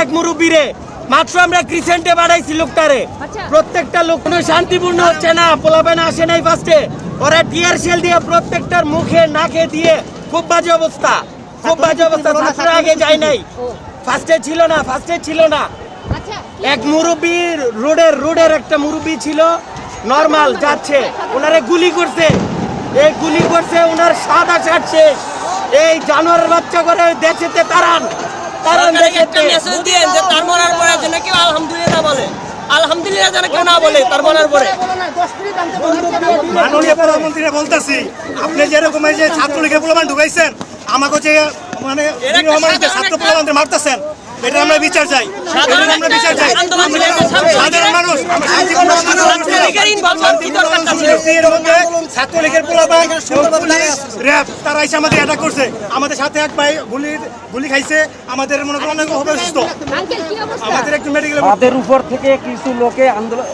এক মুরব্বীরে মাত্র আমরা ক্রিসেন্টে বাড়াইছি লোকটারে। প্রত্যেকটা লোক কোনো শান্তিপূর্ণ হচ্ছে না, পোলাবেন আসে নাই ফার্স্টে, ওরা টিয়ার শেল দিয়ে প্রত্যেকটার মুখে নাকে দিয়ে খুব বাজে অবস্থা, খুব বাজে অবস্থা। ছাত্ররা আগে যায় নাই, ফার্স্টে ছিল না। এক মুরব্বী রোডের একটা মুরব্বী ছিল নরমাল যাচ্ছে, ওনারে গুলি করছে, এই গুলি করছে ওনার সাদা শার্ট শেষ। এই জানোয়ারের বাচ্চা করে দেশেতে তারান একটা মেসেজ দিয়েন যে তার মরার পরে যেন কেউ আলহামদুলিল্লাহ বলে, আলহামদুলিল্লাহ যেন কেউ না বলে তার মরার পরে। মাননীয় প্রধানমন্ত্রী বলতেছি, আপনি যেরকম এই যে ছাত্রলীগের প্রলোভন ঢুকাইছেন, আমাকে যে মানে ছাত্র প্রলোভন মারতেছেন, এটা আমরা বিচার চাই, আমরা বিচার চাই। সাধারণ মানুষ ছাত্রলীগের প্রলোভন র্যাব তারা এসে আমাদের অ্যাটাক করছে, আমাদের সাথে এক ভাই গুলি খাইছে, আমাদের মনে করেন অনেক হবে সুস্থ, আমাদের একটু মেডিকেল তাদের উপর থেকে কিছু লোকে আন্দোলন